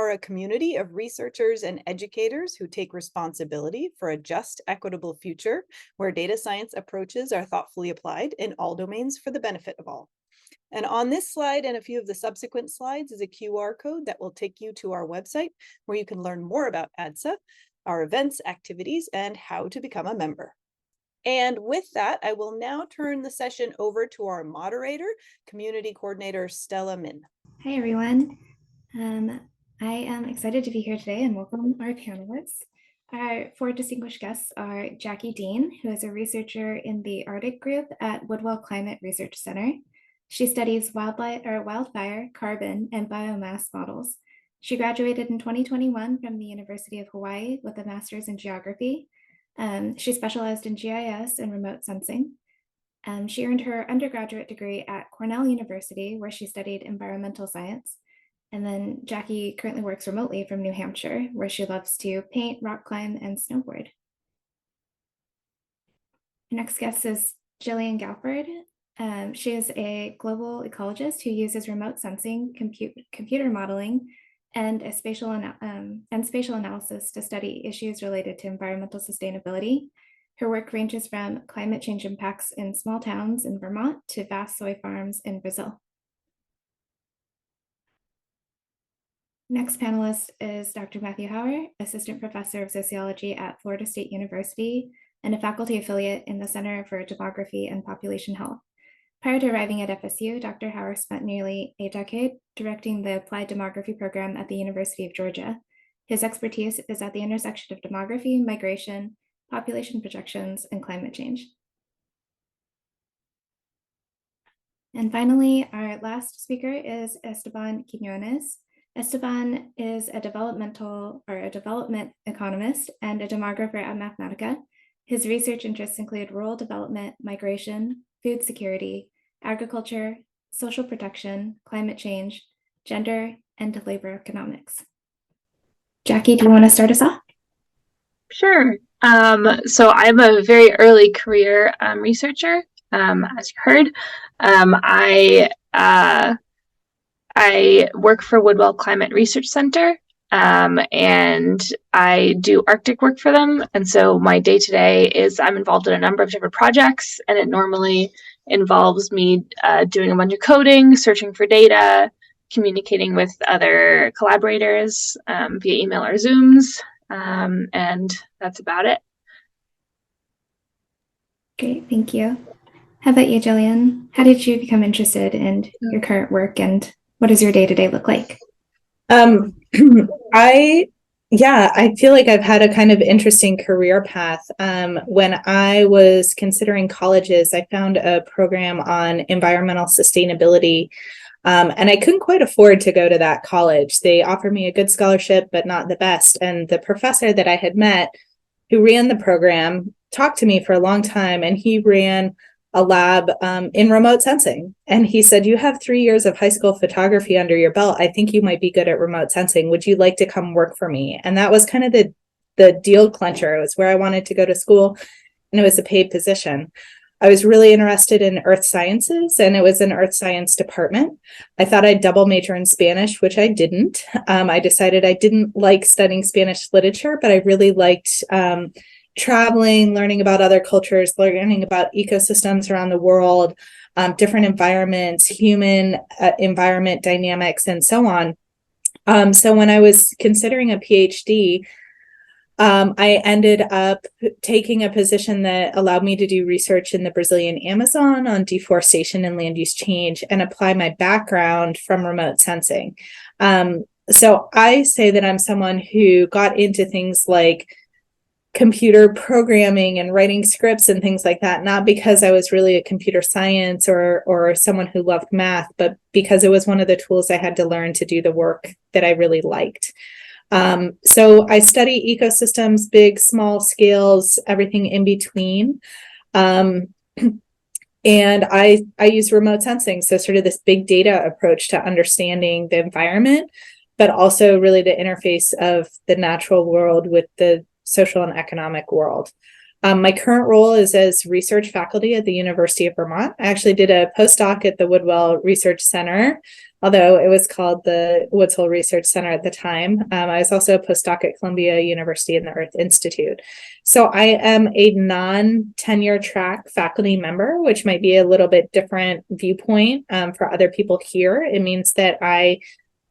are a community of researchers and educators who take responsibility for a just, equitable future where data science approaches are thoughtfully applied in all domains for the benefit of all. And on this slide and a few of the subsequent slides is a QR code that will take you to our website where you can learn more about ADSA, our events, activities, and how to become a member. And with that, I will now turn the session over to our moderator, Community Coordinator Stella Min. Hi, everyone. I am excited to be here today and welcome our panelists. Our four distinguished guests are Jackie Dean, who is a researcher in the Arctic Group at Woodwell Climate Research Center. She studies wildfire, carbon, and biomass models. She graduated in 2021 from the University of Hawaii with a master's in geography. She specialized in GIS and remote sensing. She earned her undergraduate degree at Cornell University, where she studied environmental science. And then Jackie currently works remotely from New Hampshire, where she loves to paint, rock climb, and snowboard. Our next guest is Gillian Galford. She is a global ecologist who uses remote sensing, computer modeling, and spatial analysis to study issues related to environmental sustainability. Her work ranges from climate change impacts in small towns in Vermont to vast soy farms in Brazil. Next panelist is Dr. Mathew Hauer, Assistant Professor of Sociology at Florida State University and a faculty affiliate in the Center for Demography and Population Health. Prior to arriving at FSU, Dr. Hauer spent nearly a decade directing the Applied Demography program at the University of Georgia. His expertise is at the intersection of demography, migration, population projections, and climate change. And finally, our last speaker is Esteban Quiñones. Esteban is a development economist and a demographer at Mathematica. His research interests include rural development, migration, food security, agriculture, social protection, climate change, gender, and labor economics. Jackie, do you want to start us off? Sure. So I'm a very early career researcher, as you heard. I work for Woodwell Climate Research Center, and I do Arctic work for them. And so my day-to-day is I'm involved in a number of different projects, and it normally involves me doing a bunch of coding, searching for data, communicating with other collaborators via email or Zooms, and that's about it. Great, thank you. How about you, Gillian? How did you become interested in your current work, and what does your day-to-day look like? I feel like I've had a kind of interesting career path. When I was considering colleges, I found a program on environmental sustainability, and I couldn't quite afford to go to that college. They offered me a good scholarship, but not the best. And the professor that I had met who ran the program talked to me for a long time, and he ran a lab in remote sensing. And he said, you have 3 years of high school photography under your belt. I think you might be good at remote sensing. Would you like to come work for me? And that was kind of the deal clincher. It was where I wanted to go to school, and it was a paid position. I was really interested in earth sciences, and it was an earth science department. I thought I'd double major in Spanish, which I didn't. I decided I didn't like studying Spanish literature, but I really liked traveling, learning about other cultures, learning about ecosystems around the world, different environments, human environment dynamics, and so on. So when I was considering a PhD, I ended up taking a position that allowed me to do research in the Brazilian Amazon on deforestation and land use change and apply my background from remote sensing. So I say that I'm someone who got into things like computer programming and writing scripts and things like that, not because I was really a computer science or someone who loved math, but because it was one of the tools I had to learn to do the work that I really liked. So I study ecosystems, big, small scales, everything in between. And I use remote sensing, so sort of this big data approach to understanding the environment, but also really the interface of the natural world with the social and economic world. My current role is as research faculty at the University of Vermont. I actually did a postdoc at the Woodwell Research Center, although it was called the Woodwell Research Center at the time. I was also a postdoc at Columbia University in the Earth Institute. So I am a non-tenure track faculty member, which might be a little bit different viewpoint for other people here. It means that I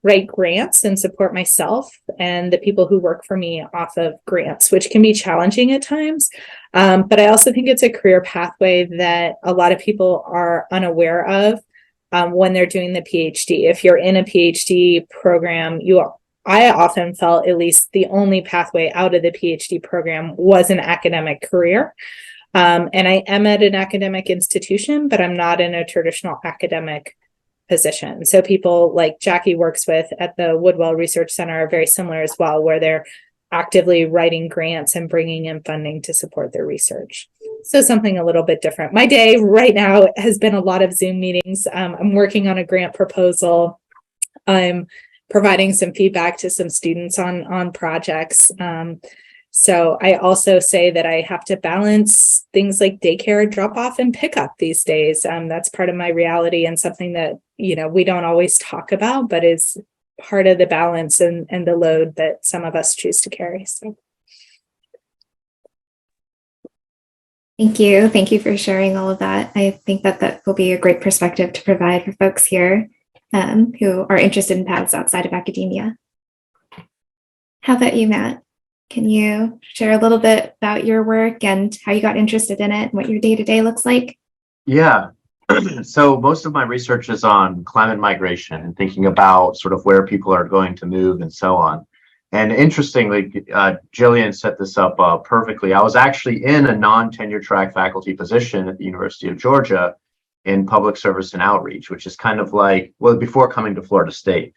write grants and support myself and the people who work for me off of grants, which can be challenging at times. But I also think it's a career pathway that a lot of people are unaware of when they're doing the PhD. If you're in a PhD program, I often felt at least the only pathway out of the PhD program was an academic career. And I am at an academic institution, but I'm not in a traditional academic position. So people like Jackie works with at the Woodwell Research Center are very similar as well, where they're actively writing grants and bringing in funding to support their research. So something a little bit different. My day right now has been a lot of Zoom meetings. I'm working on a grant proposal. I'm providing some feedback to some students on projects. So I also say that I have to balance things like daycare drop off and pickup these days. That's part of my reality and something that, we don't always talk about, but is part of the balance and the load that some of us choose to carry. So. Thank you. Thank you for sharing all of that. I think that will be a great perspective to provide for folks here who are interested in paths outside of academia. How about you, Matt? Can you share a little bit about your work and how you got interested in it and what your day-to-day looks like? Yeah. So most of my research is on climate migration and thinking about sort of where people are going to move and so on. And interestingly, Gillian set this up perfectly. I was actually in a non-tenure track faculty position at the University of Georgia in public service and outreach, which is kind of like, well, before coming to Florida State.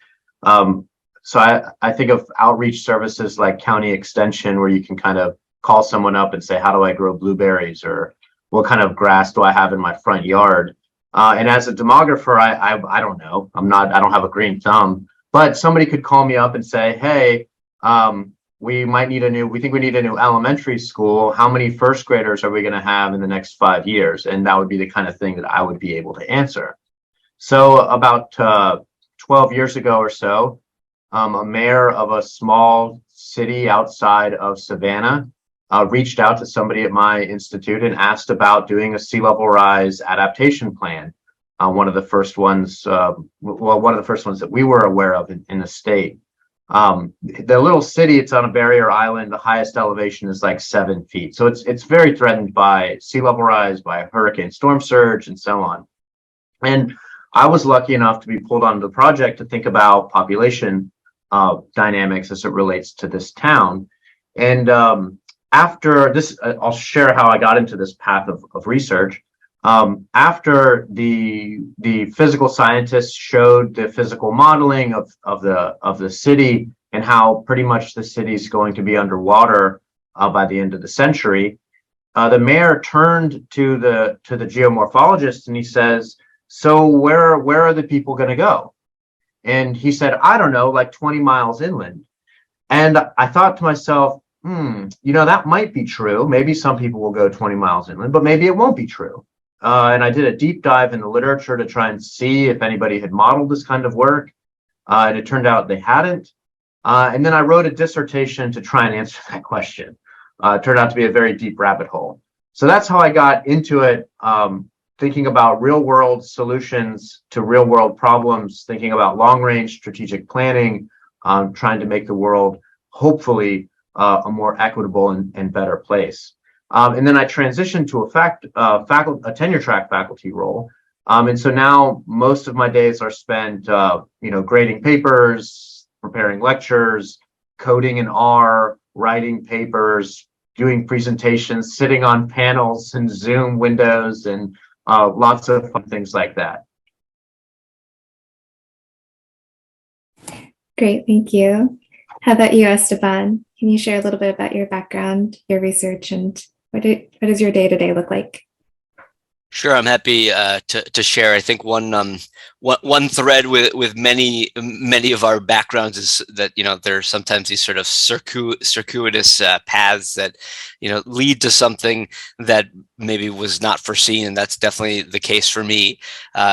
So I think of outreach services like county extension, where you can kind of call someone up and say, how do I grow blueberries? Or what kind of grass do I have in my front yard? And as a demographer, I don't know. I don't have a green thumb, but somebody could call me up and say, hey, we think we need a new elementary school. How many first graders are we going to have in the next 5 years? And that would be the kind of thing that I would be able to answer. So about 12 years ago or so, a mayor of a small city outside of Savannah reached out to somebody at my institute and asked about doing a sea level rise adaptation plan. One of the first ones that we were aware of in the state. The little city, it's on a barrier island. The highest elevation is like 7 feet. So it's very threatened by sea level rise, by hurricane storm surge, and so on. And I was lucky enough to be pulled onto the project to think about population dynamics as it relates to this town. And after this, I'll share how I got into this path of research. After the physical scientists showed the physical modeling of the city and how pretty much the city is going to be underwater by the end of the century, the mayor turned to the geomorphologist and he says, "So where are the people going to go?" And he said, "I don't know, like 20 miles inland." And I thought to myself, that might be true. Maybe some people will go 20 miles inland, but maybe it won't be true. And I did a deep dive in the literature to try and see if anybody had modeled this kind of work. And it turned out they hadn't. And then I wrote a dissertation to try and answer that question. It turned out to be a very deep rabbit hole. So that's how I got into it, thinking about real world solutions to real world problems, thinking about long range strategic planning, trying to make the world hopefully a more equitable and better place. And then I transitioned to a tenure track faculty role. And so now most of my days are spent, grading papers, preparing lectures, coding in R, writing papers, doing presentations, sitting on panels and Zoom windows, and lots of fun things like that. Great, thank you. How about you, Esteban? Can you share a little bit about your background, your research, and what does your day-to-day look like? Sure, I'm happy to share. I think one thread with many of our backgrounds is that there are sometimes these sort of circuitous paths that lead to something that maybe was not foreseen, and that's definitely the case for me.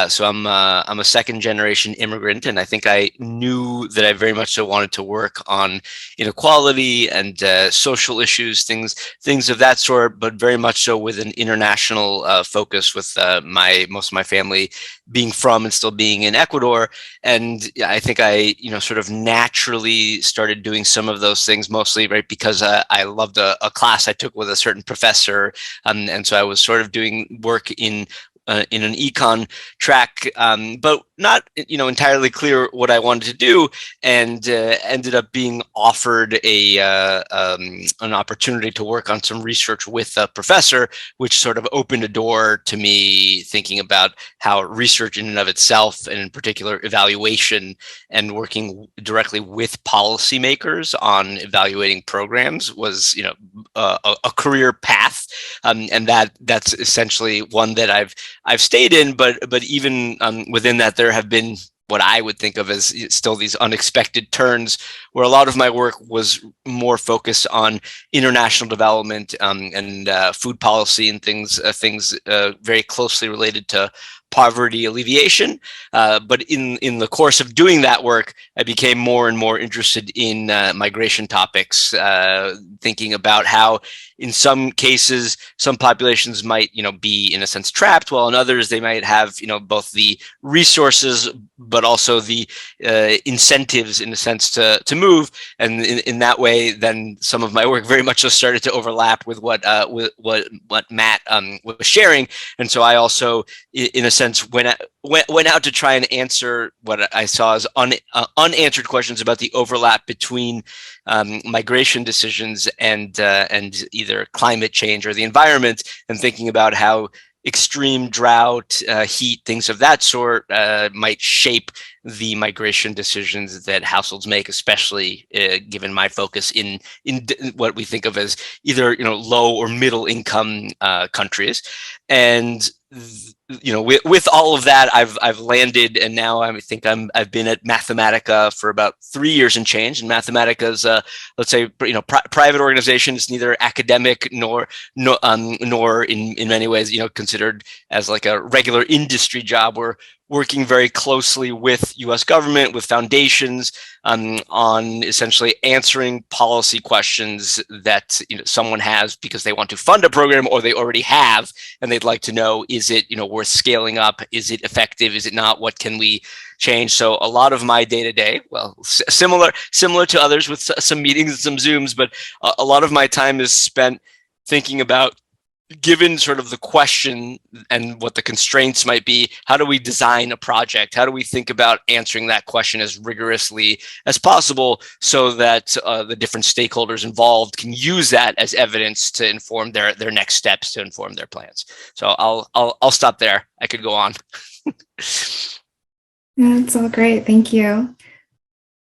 So I'm a second generation immigrant, and I think I knew that I very much so wanted to work on inequality and social issues, things of that sort, but very much so with an international focus, with most of my family being from and still being in Ecuador. And I think I, sort of naturally started doing some of those things, mostly right because I loved a class I took with a certain professor, and so I was sort of doing work in an econ track, but not entirely clear what I wanted to do, and ended up being offered an opportunity to work on some research with a professor, which sort of opened a door to me thinking about how research in and of itself, and in particular evaluation and working directly with policymakers on evaluating programs, was a career path, and that's essentially one that I've stayed in, but even within that, there have been what I would think of as still these unexpected turns, where a lot of my work was more focused on international development, and food policy and things very closely related to poverty alleviation. But in the course of doing that work, I became more and more interested in migration topics, thinking about how in some cases, some populations might, be in a sense trapped, while in others they might have, both the resources, but also the incentives in a sense to move. And in that way, then some of my work very much just started to overlap with what Matt was sharing. And so I also, in a sense, went out to try and answer what I saw as unanswered questions about the overlap between migration decisions and either climate change or the environment, and thinking about how extreme drought, heat, things of that sort might shape the migration decisions that households make, especially given my focus in what we think of as either low or middle income countries. And with all of that, I've landed, and now I've been at Mathematica for about 3 years and change. And Mathematica is let's say private organization. It's neither academic nor in many ways considered as like a regular industry job. We're working very closely with U.S. government, with foundations, on essentially answering policy questions that someone has because they want to fund a program, or they already have, and they'd like to know, is it worth scaling up? Is it effective? Is it not? What can we change? So a lot of my day-to-day, well, similar to others with some meetings and some Zooms, but a lot of my time is spent thinking about, given sort of the question and what the constraints might be, how do we design a project? How do we think about answering that question as rigorously as possible, so that the different stakeholders involved can use that as evidence to inform their next steps, to inform their plans? So I'll stop there. I could go on. That's all great. Thank you.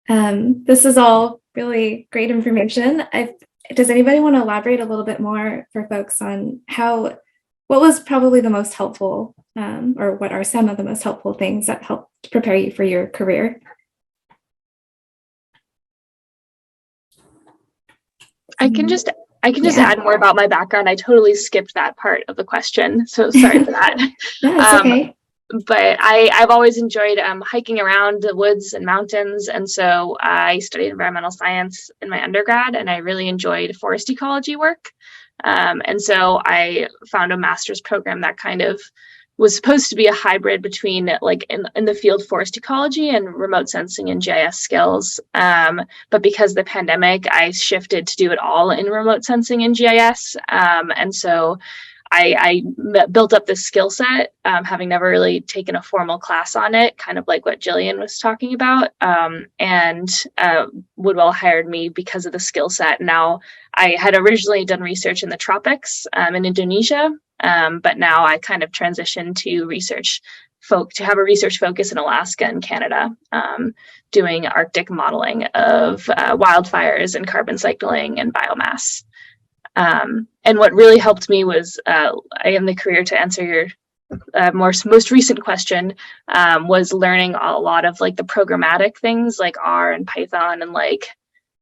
This is all really great information. Does anybody want to elaborate a little bit more for folks on what was probably the most helpful, or what are some of the most helpful things that helped prepare you for your career? I can just add more about my background. I totally skipped that part of the question, so sorry for that. No, it's okay. But I've always enjoyed hiking around the woods and mountains. And so I studied environmental science in my undergrad, and I really enjoyed forest ecology work. And so I found a master's program that kind of was supposed to be a hybrid between like in the field forest ecology and remote sensing and GIS skills. But because of the pandemic, I shifted to do it all in remote sensing and GIS. And so I built up this skill set, having never really taken a formal class on it, kind of like what Gillian was talking about. And Woodwell hired me because of the skill set. Now, I had originally done research in the tropics in Indonesia, but now I kind of transitioned to have a research focus in Alaska and Canada, doing Arctic modeling of wildfires and carbon cycling and biomass. And what really helped me was, I am the career, to answer most recent question was learning a lot of like the programmatic things like R and Python and like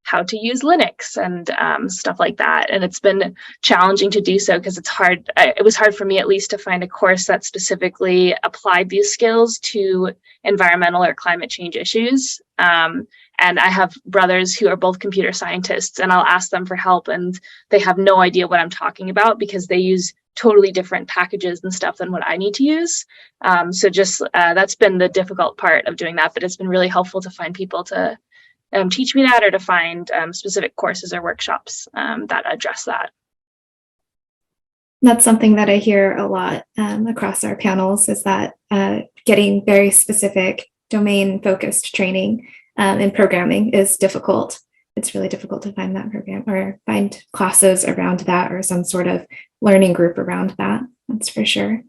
how to use Linux and stuff like that. And it's been challenging to do so because it's hard. It was hard for me at least to find a course that specifically applied these skills to environmental or climate change issues. And I have brothers who are both computer scientists, and I'll ask them for help and they have no idea what I'm talking about because they use totally different packages and stuff than what I need to use. So just that's been the difficult part of doing that, but it's been really helpful to find people to teach me that or to find specific courses or workshops that address that. That's something that I hear a lot across our panels is that getting very specific domain-focused training in programming is difficult. It's really difficult to find that program or find classes around that or some sort of learning group around that. That's for sure.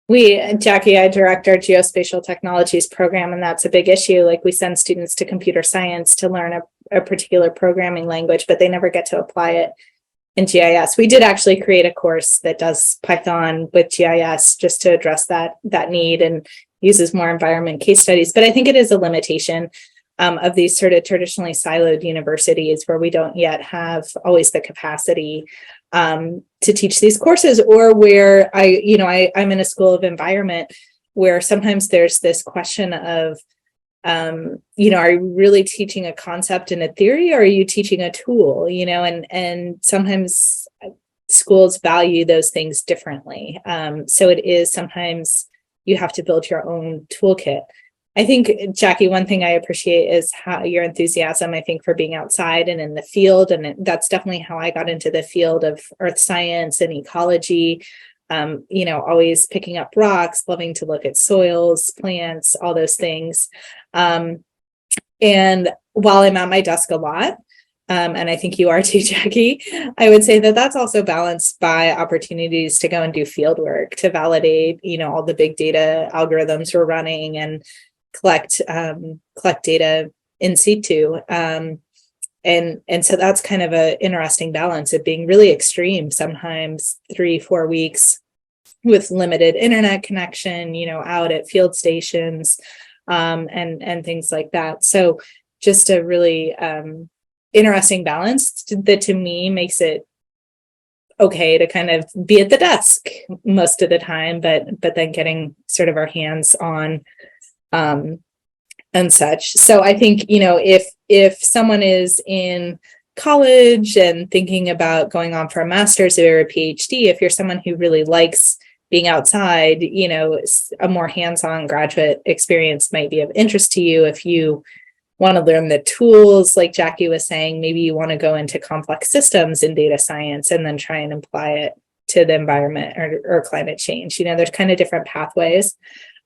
Jackie, I direct our geospatial technologies program, and that's a big issue. Like we send students to computer science to learn a particular programming language, but they never get to apply it in GIS. We did actually create a course that does Python with GIS just to address that need and uses more environment case studies. But I think it is a limitation of these sort of traditionally siloed universities where we don't yet have always the capacity to teach these courses, or where I'm in a school of environment where sometimes there's this question of, are you really teaching a concept and a theory, or are you teaching a tool, and sometimes schools value those things differently. So it is sometimes you have to build your own toolkit. I think, Jackie, one thing I appreciate is how your enthusiasm, I think, for being outside and in the field. And that's definitely how I got into the field of earth science and ecology, always picking up rocks, loving to look at soils, plants, all those things. And while I'm at my desk a lot, and I think you are too, Jackie, I would say that that's also balanced by opportunities to go and do field work, to validate, all the big data algorithms we're running and collect data in situ. And so that's kind of an interesting balance of being really extreme, sometimes 3-4 weeks with limited internet connection, out at field stations, and things like that. So just a really interesting balance that to me makes it okay to kind of be at the desk most of the time, but then getting sort of our hands on and such. So I think, if someone is in college and thinking about going on for a master's or a PhD, if you're someone who really likes being outside, a more hands-on graduate experience might be of interest to you. If you want to learn the tools, like Jackie was saying, maybe you want to go into complex systems in data science and then try and apply it to the environment or climate change. There's kind of different pathways.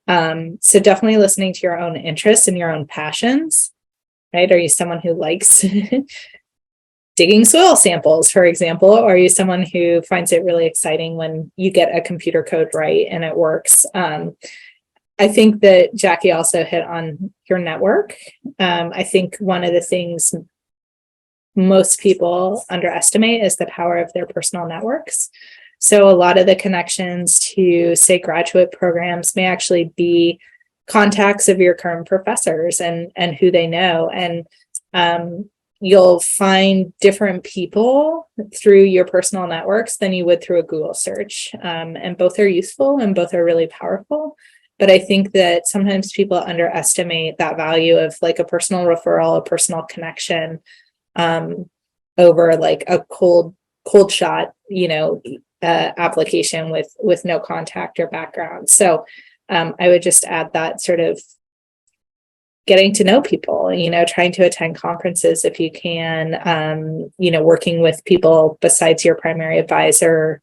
So definitely listening to your own interests and your own passions, right? Are you someone who likes digging soil samples, for example, or are you someone who finds it really exciting when you get a computer code right and it works? I think that Jackie also hit on your network. I think one of the things most people underestimate is the power of their personal networks. So a lot of the connections to, say, graduate programs may actually be contacts of your current professors and who they know. And you'll find different people through your personal networks than you would through a Google search. And both are useful and both are really powerful. But I think that sometimes people underestimate that value of like a personal referral, a personal connection, over like a cold shot, application with no contact or background. So I would just add that sort of getting to know people, trying to attend conferences if you can, working with people besides your primary advisor,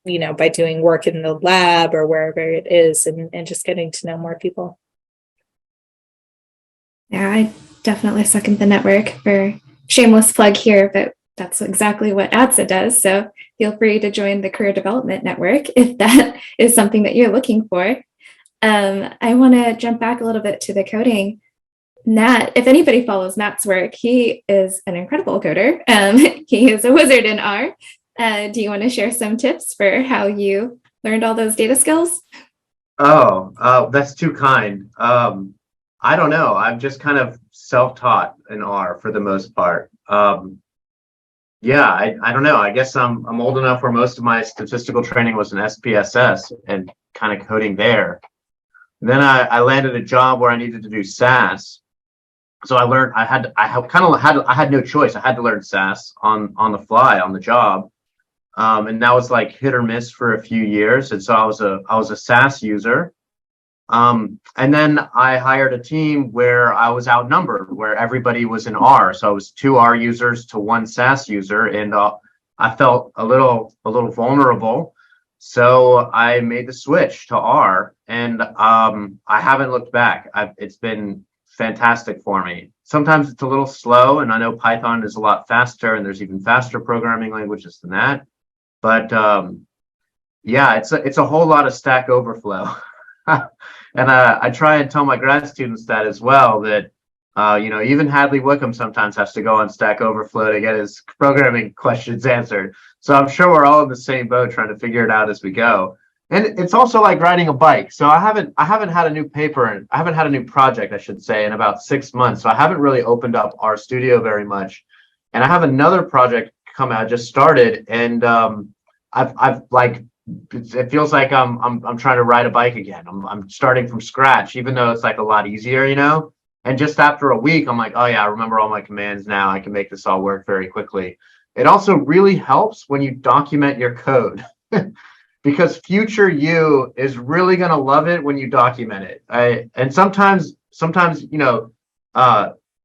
by doing work in the lab or wherever it is, and just getting to know more people. Yeah, I definitely second the network. For shameless plug here, but that's exactly what ADSA does. So feel free to join the Career Development Network if that is something that you're looking for. I want to jump back a little bit to the coding. Nat, if anybody follows Nat's work, he is an incredible coder. He is a wizard in R. Do you want to share some tips for how you learned all those data skills? Oh, that's too kind. I don't know. I'm just kind of self-taught in R for the most part. Yeah, I don't know. I guess I'm old enough where most of my statistical training was in SPSS and kind of coding there. Then I landed a job where I needed to do SAS. So I had no choice. I had to learn SAS on the fly on the job. And that was like hit or miss for a few years. And so I was a SAS user. And then I hired a team where I was outnumbered, where everybody was in R. So I was 2 R users to 1 SAS user, and I felt a little vulnerable. So I made the switch to R, and I haven't looked back. It's been fantastic for me. Sometimes it's a little slow, and I know Python is a lot faster, and there's even faster programming languages than that. But yeah, it's a whole lot of Stack Overflow. And I try and tell my grad students that as well, that even Hadley Wickham sometimes has to go on Stack Overflow to get his programming questions answered. So I'm sure we're all in the same boat trying to figure it out as we go. And it's also like riding a bike. So I haven't had a new paper, and I haven't had a new project, I should say, in about 6 months. So I haven't really opened up RStudio very much. And I have another project come out, just started, and I've like, it feels like I'm trying to ride a bike again. I'm starting from scratch, even though it's like a lot easier, And just after a week, I'm like, oh yeah, I remember all my commands now. I can make this all work very quickly. It also really helps when you document your code, because future you is really gonna love it when you document it. And sometimes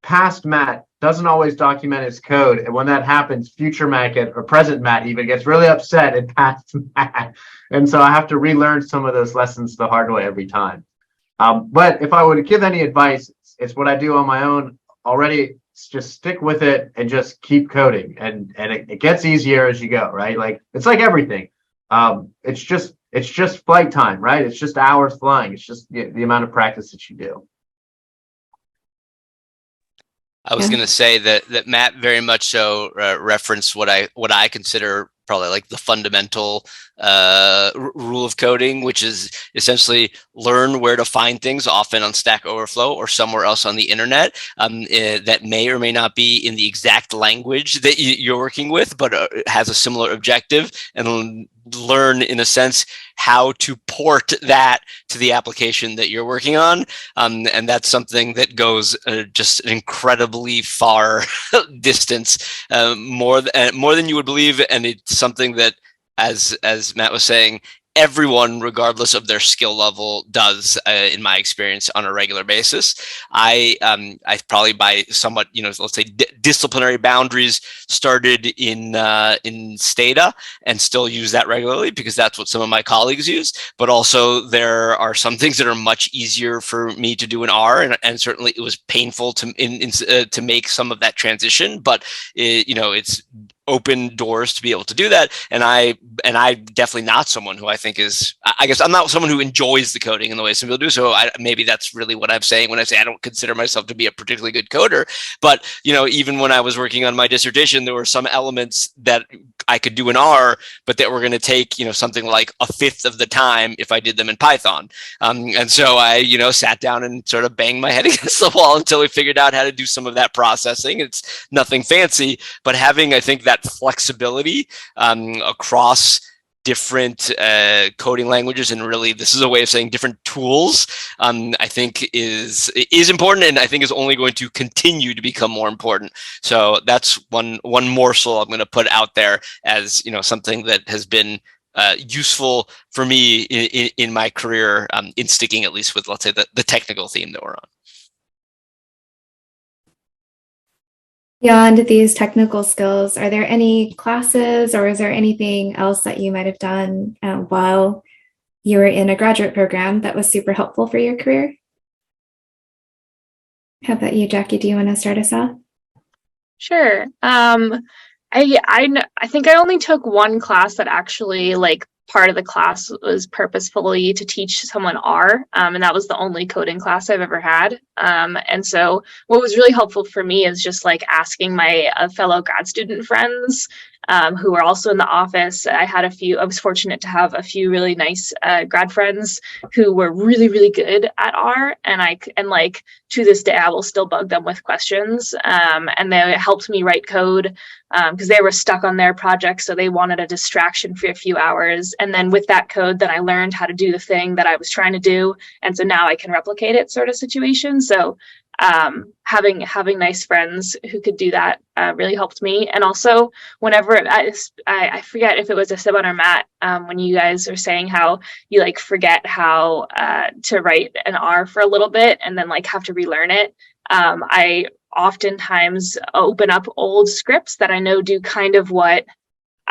past Matt doesn't always document his code, and when that happens, future Matt or present Matt even gets really upset at past Matt, and so I have to relearn some of those lessons the hard way every time. But if I were to give any advice, it's what I do on my own already. Just stick with it and just keep coding, and it gets easier as you go, right? Like it's like everything. It's just flight time, right? It's just hours flying. It's just the amount of practice that you do. I was going to say that Matt very much so referenced what I consider probably like the fundamental rule of coding, which is essentially learn where to find things, often on Stack Overflow or somewhere else on the internet, that may or may not be in the exact language that you're working with, but has a similar objective, and learn, in a sense, how to port that to the application that you're working on. And that's something that goes just an incredibly far distance, more than you would believe. And it's something that, as Matt was saying, everyone, regardless of their skill level, does, in my experience, on a regular basis. I probably, by somewhat, let's say disciplinary boundaries, started in Stata and still use that regularly because that's what some of my colleagues use. But also there are some things that are much easier for me to do in R, and certainly it was painful to make some of that transition. But it's open doors to be able to do that. And I definitely not someone who I think is, I guess I'm not someone who enjoys the coding in the way some people do. So maybe that's really what I'm saying when I say I don't consider myself to be a particularly good coder. But, even when I was working on my dissertation, there were some elements that I could do in R, but that were going to take, something like a fifth of the time if I did them in Python. And so I, sat down and sort of banged my head against the wall until we figured out how to do some of that processing. It's nothing fancy, but having, I think, that flexibility across different coding languages, and really this is a way of saying different tools, I think is important, and I think is only going to continue to become more important. So that's one morsel I'm going to put out there as something that has been useful for me in my career, in sticking at least with, let's say, the technical theme that we're on. Beyond these technical skills, are there any classes or is there anything else that you might have done while you were in a graduate program that was super helpful for your career? How about you, Jackie? Do you want to start us off? Sure. I think I only took one class that actually, like, part of the class was purposefully to teach someone R, and that was the only coding class I've ever had. And so what was really helpful for me is just like asking my fellow grad student friends who were also in the office. I was fortunate to have a few really nice grad friends who were really, really good at R, and like to this day, I will still bug them with questions. And they helped me write code because they were stuck on their project, so they wanted a distraction for a few hours. And then with that code, then I learned how to do the thing that I was trying to do, and so now I can replicate it, sort of situation. So having nice friends who could do that really helped me. And also, whenever I forget if it was Esteban or Matt, when you guys are saying how you like forget how to write an R for a little bit and then like have to relearn it. I oftentimes open up old scripts that I know do kind of what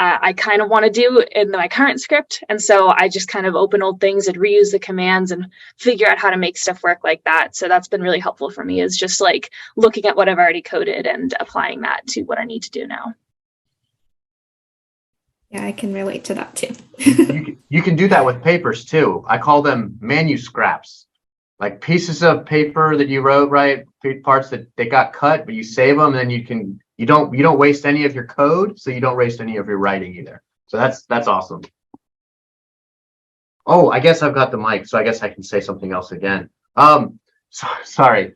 I kind of want to do in my current script. And so I just kind of open old things and reuse the commands and figure out how to make stuff work like that. So that's been really helpful for me, is just like looking at what I've already coded and applying that to what I need to do now. Yeah, I can relate to that too. You can do that with papers too. I call them manuscripts, like pieces of paper that you wrote, right? Parts that they got cut, but you save them, and then you don't waste any of your code, so you don't waste any of your writing either. So that's awesome. Oh, I guess I've got the mic, so I guess I can say something else again. Sorry.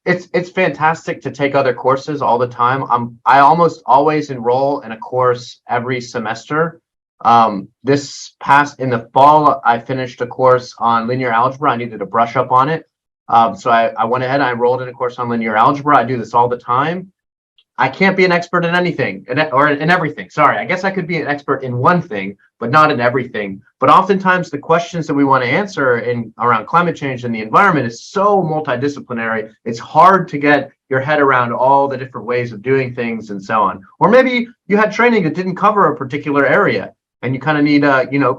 It's fantastic to take other courses all the time. I almost always enroll in a course every semester. In the fall, I finished a course on linear algebra. I needed to brush up on it. So I went ahead and I enrolled in a course on linear algebra. I do this all the time. I can't be an expert in anything or in everything. Sorry, I guess I could be an expert in one thing, but not in everything. But oftentimes the questions that we want to answer around climate change and the environment is so multidisciplinary. It's hard to get your head around all the different ways of doing things and so on. Or maybe you had training that didn't cover a particular area, and you kind of need,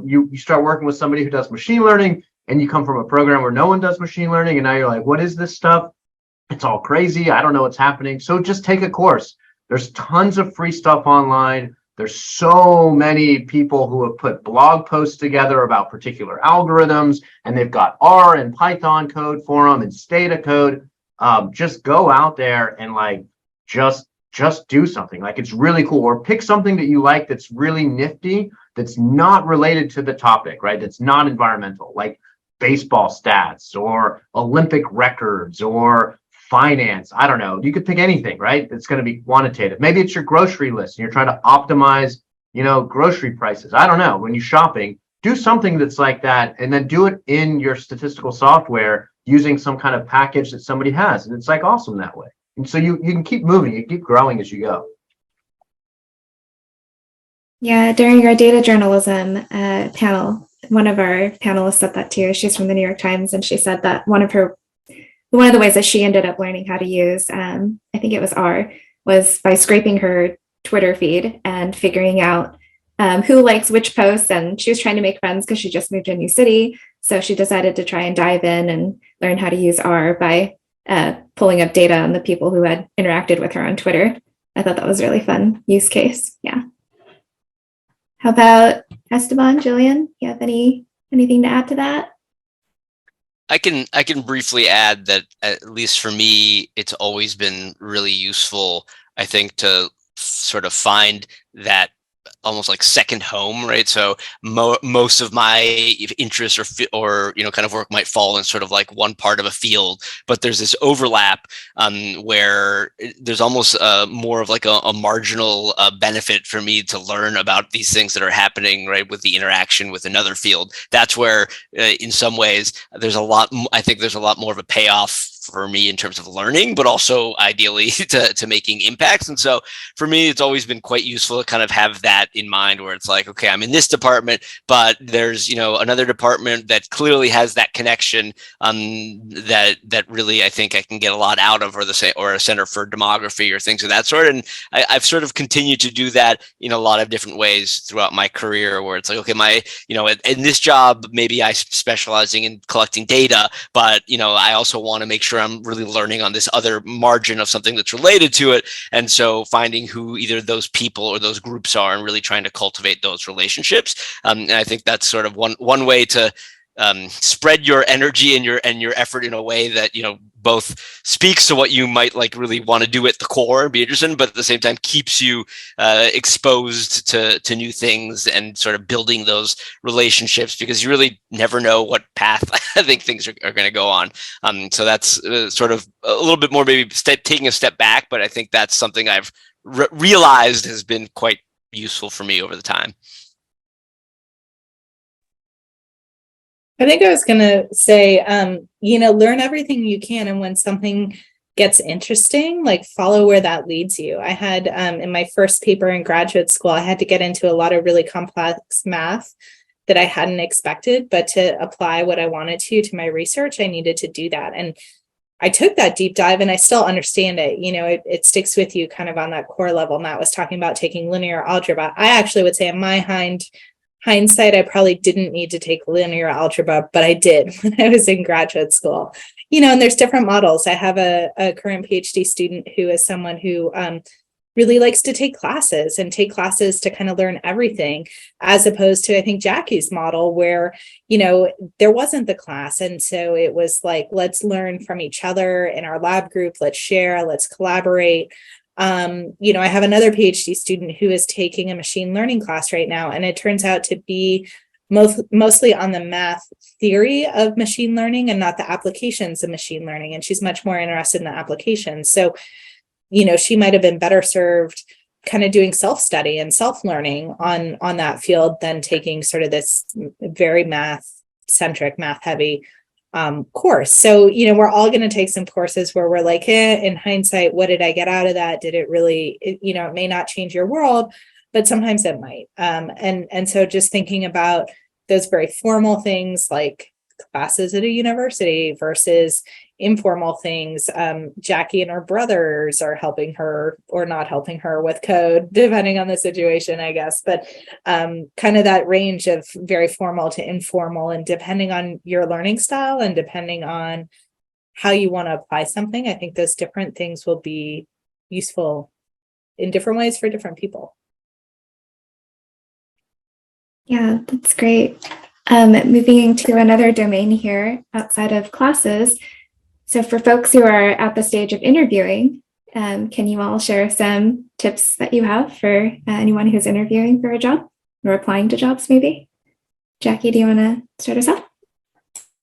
you start working with somebody who does machine learning, and you come from a program where no one does machine learning, and now you're like, what is this stuff? It's all crazy. I don't know what's happening. So just take a course. There's tons of free stuff online. There's so many people who have put blog posts together about particular algorithms, and they've got R and Python code for them and Stata code. Just go out there and like just do something. Like, it's really cool. Or pick something that you like that's really nifty, that's not related to the topic, right? That's not environmental, like baseball stats or Olympic records or finance. I don't know. You could pick anything, right? It's going to be quantitative. Maybe it's your grocery list and you're trying to optimize, grocery prices. I don't know. When you're shopping, do something that's like that, and then do it in your statistical software using some kind of package that somebody has. And it's like awesome that way. And so you can keep moving, you keep growing as you go. Yeah, during our data journalism panel, one of our panelists said that too. She's from the New York Times, and she said that one of the ways that she ended up learning how to use, I think it was R, was by scraping her Twitter feed and figuring out who likes which posts. And she was trying to make friends because she just moved to a new city. So she decided to try and dive in and learn how to use R by pulling up data on the people who had interacted with her on Twitter. I thought that was a really fun use case. Yeah. How about Esteban, Gillian? You have anything to add to that? I can briefly add that, at least for me, it's always been really useful, I think, to sort of find that almost like second home, right? So most of my interests or kind of work might fall in sort of like one part of a field, but there's this overlap where there's almost more of like a marginal benefit for me to learn about these things that are happening, right, with the interaction with another field. That's where in some ways I think there's a lot more of a payoff for me in terms of learning, but also ideally to making impacts. And so for me, it's always been quite useful to kind of have that in mind, where it's like, okay, I'm in this department, but there's, another department that clearly has that connection that really, I think I can get a lot out of, or a center for demography or things of that sort. And I've sort of continued to do that in a lot of different ways throughout my career, where it's like, okay, in this job, maybe I'm specializing in collecting data, but, I also want to make sure I'm really learning on this other margin of something that's related to it. And so finding who either those people or those groups are and really trying to cultivate those relationships. And I think that's sort of one way to spread your energy and your effort in a way that, both speaks to what you might like really want to do at the core and be interested in, but at the same time keeps you exposed to new things and sort of building those relationships, because you really never know what path I think things are going to go on. So that's sort of a little bit more maybe taking a step back, but I think that's something I've realized has been quite useful for me over the time. I think I was going to say, learn everything you can. And when something gets interesting, like follow where that leads you. I had in my first paper in graduate school, I had to get into a lot of really complex math that I hadn't expected, but to apply what I wanted to my research, I needed to do that. And I took that deep dive and I still understand it. It sticks with you kind of on that core level. Matt was talking about taking linear algebra. I actually would say in my hindsight, I probably didn't need to take linear algebra, but I did when I was in graduate school. And there's different models. I have a current PhD student who is someone who really likes to take classes to kind of learn everything, as opposed to, I think, Jackie's model where, there wasn't the class. And so it was like, let's learn from each other in our lab group, let's share, let's collaborate. I have another PhD student who is taking a machine learning class right now, and it turns out to be mostly on the math theory of machine learning and not the applications of machine learning. And she's much more interested in the applications. So, she might have been better served kind of doing self-study and self-learning on that field than taking sort of this very math-centric, math-heavy course. So, we're all going to take some courses where we're like, in hindsight, what did I get out of that? Did it really, it may not change your world, but sometimes it might. And so just thinking about those very formal things like classes at a university versus informal things. Jackie and her brothers are helping her or not helping her with code, depending on the situation, I guess. But kind of that range of very formal to informal, and depending on your learning style and depending on how you want to apply something, I think those different things will be useful in different ways for different people. Yeah, that's great. Moving to another domain here outside of classes. So for folks who are at the stage of interviewing, can you all share some tips that you have for anyone who's interviewing for a job or applying to jobs maybe? Jackie, do you want to start us off?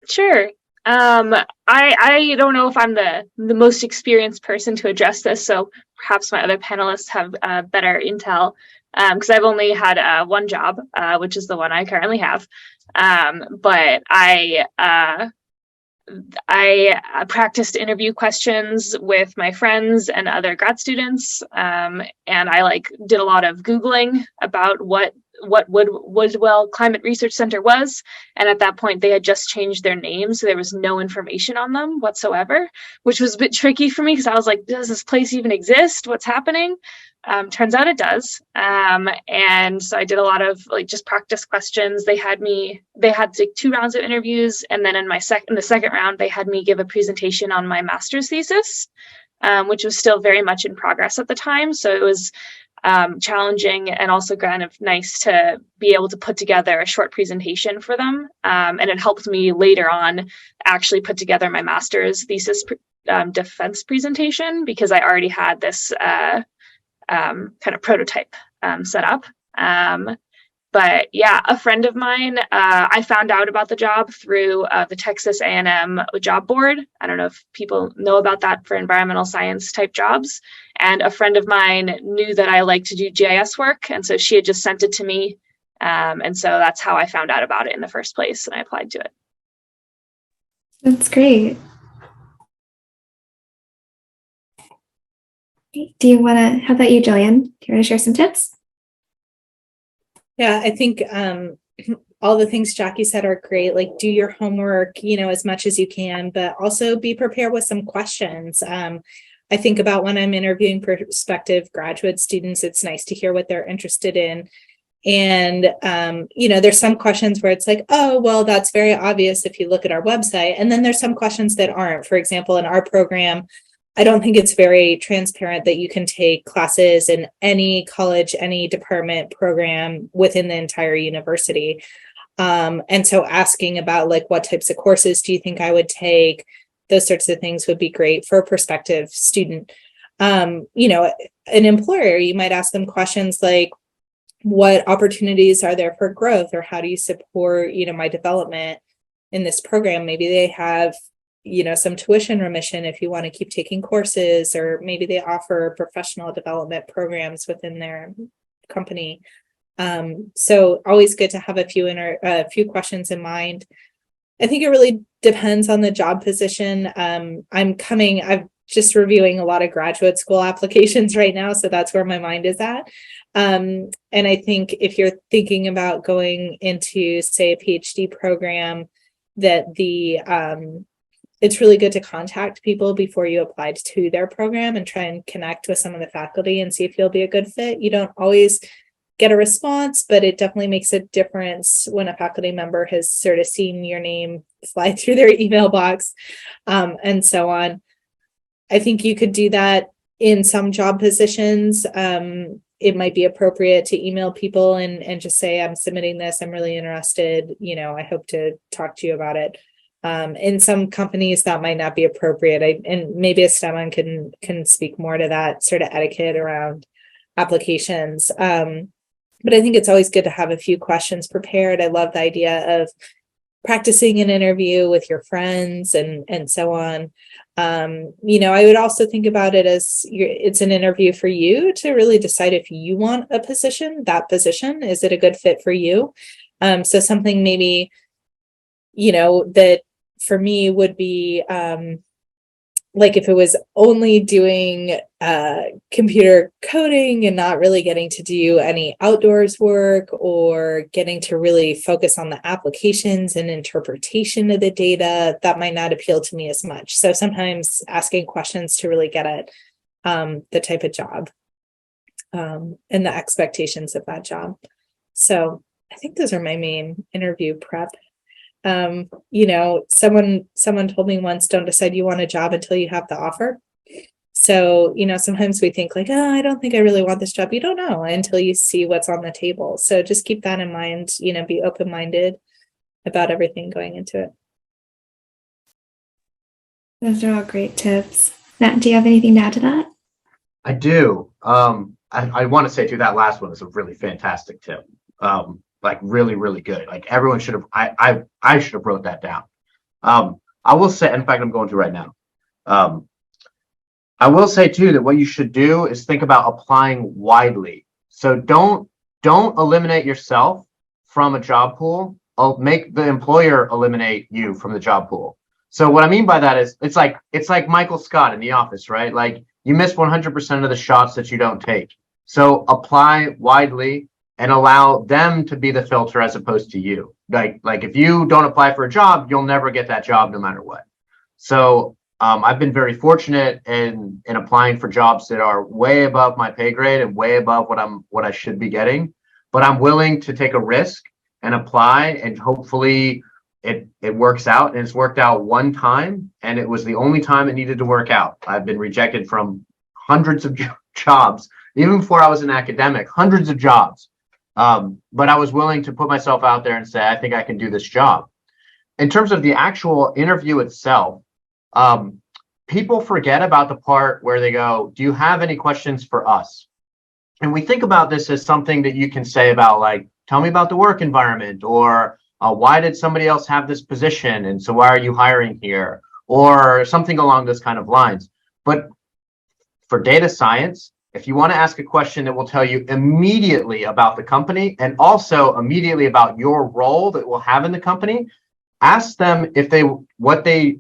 Sure. I don't know if I'm the most experienced person to address this, so perhaps my other panelists have better intel, because I've only had one job, which is the one I currently have. But I practiced interview questions with my friends and other grad students, and I did a lot of Googling about what Woodwell Climate Research Center was, and at that point they had just changed their name, so there was no information on them whatsoever, which was a bit tricky for me because I was like, does this place even exist? What's happening? Turns out it does. And so I did a lot of just practice questions. They had 2 rounds of interviews, and then in the second round they had me give a presentation on my master's thesis, which was still very much in progress at the time. So it was challenging and also kind of nice to be able to put together a short presentation for them. And it helped me later on actually put together my master's thesis defense presentation, because I already had this kind of prototype set up. But yeah, a friend of mine, I found out about the job through the Texas A&M job board. I don't know if people know about that for environmental science type jobs. And a friend of mine knew that I like to do GIS work. And so she had just sent it to me. And so that's how I found out about it in the first place, and I applied to it. That's great. How about you, Gillian? Do you want to share some tips? Yeah, I think all the things Jackie said are great. Do your homework, as much as you can, but also be prepared with some questions. I think about when I'm interviewing prospective graduate students, it's nice to hear what they're interested in. And, there's some questions where it's like, oh, well, that's very obvious if you look at our website. And then there's some questions that aren't. For example, in our program, I don't think it's very transparent that you can take classes in any college, any department program within the entire university. And so asking about what types of courses do you think I would take? those sorts of things would be great for a prospective student. You know, an employer, you might ask them questions like, what opportunities are there for growth, or how do you support, you know, my development in this program? Maybe they have, you know, some tuition remission if you want to keep taking courses, or maybe they offer professional development programs within their company. So always good to have a few questions in mind. I think it really depends on the job position. I'm just reviewing a lot of graduate school applications right now, so that's where my mind is at. And I think if you're thinking about going into, say, a PhD program, that it's really good to contact people before you apply to their program and try and connect with some of the faculty and see if you'll be a good fit. You don't always get a response, but it definitely makes a difference when a faculty member has sort of seen your name fly through their email box, and so on. I think you could do that in some job positions. It might be appropriate to email people and just say, I'm submitting this, I'm really interested, you know, I hope to talk to you about it. In some companies that might not be appropriate. And maybe Esteban can speak more to that sort of etiquette around applications. But I think it's always good to have a few questions prepared. I love the idea of practicing an interview with your friends and so on. You know, I would also think about it as it's an interview for you to really decide if you want a position, that position, is it a good fit for you? So something maybe, you know, that for me would be like if it was only doing computer coding and not really getting to do any outdoors work, or getting to really focus on the applications and interpretation of the data, that might not appeal to me as much. So sometimes asking questions to really get at the type of job and the expectations of that job. So I think those are my main interview prep. You know, someone told me once, don't decide you want a job until you have the offer. So, you know, sometimes we think like, oh, I don't think I really want this job. You don't know until you see what's on the table. So just keep that in mind, you know, be open-minded about everything going into it. Those are all great tips. Matt, do you have anything to add to that? I do. I want to say too, that last one is a really fantastic tip. Like really, really good. Like everyone should have, I should have wrote that down. I will say, in fact, I'm going to right now. I will say too, that what you should do is think about applying widely. So don't eliminate yourself from a job pool. I'll make the employer eliminate you from the job pool. So what I mean by that is it's like Michael Scott in The Office, right? Like you miss 100% of the shots that you don't take. So apply widely and allow them to be the filter as opposed to you. Like if you don't apply for a job, you'll never get that job no matter what. So I've been very fortunate in applying for jobs that are way above my pay grade and way above what I should be getting. But I'm willing to take a risk and apply, and hopefully it works out. And it's worked out one time, and it was the only time it needed to work out. I've been rejected from hundreds of jobs, even before I was an academic, hundreds of jobs. But I was willing to put myself out there and say, I think I can do this job. In terms of the actual interview itself, people forget about the part where they go, do you have any questions for us? And we think about this as something that you can say about like, tell me about the work environment, or why did somebody else have this position? And so why are you hiring here? Or something along those kind of lines. But for data science, if you want to ask a question that will tell you immediately about the company and also immediately about your role that will have in the company, ask them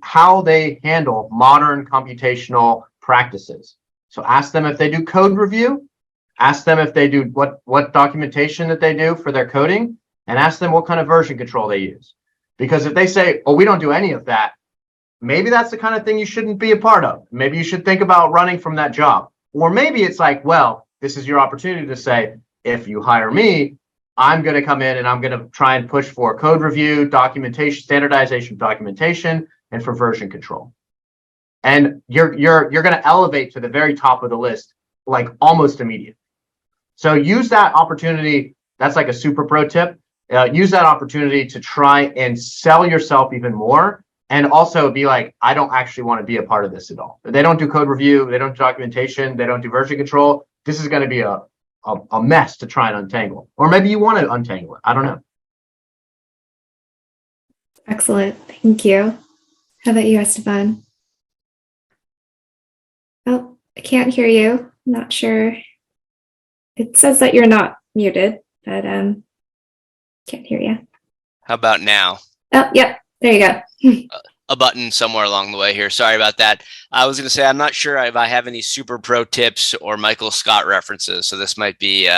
how they handle modern computational practices. So ask them if they do code review, ask them if they do what documentation that they do for their coding, and ask them what kind of version control they use. Because if they say, oh, we don't do any of that, maybe that's the kind of thing you shouldn't be a part of. Maybe you should think about running from that job. Or maybe it's like, well, this is your opportunity to say, if you hire me, I'm going to come in and I'm going to try and push for code review, documentation, standardization of documentation, and for version control. And you're going to elevate to the very top of the list, like almost immediately. So use that opportunity. That's like a super pro tip. Use that opportunity to try and sell yourself even more and also be like, I don't actually want to be a part of this at all. They don't do code review, they don't do documentation, they don't do version control. This is going to be a mess to try and untangle. Or maybe you want to untangle it. I don't know. Excellent. Thank you. How about you, Esteban? Oh, I can't hear you. I'm not sure. It says that you're not muted, but can't hear you. How about now? Oh, yep. There you go. A button somewhere along the way here. Sorry about that. I was going to say, I'm not sure if I have any super pro tips or Michael Scott references. So this might be,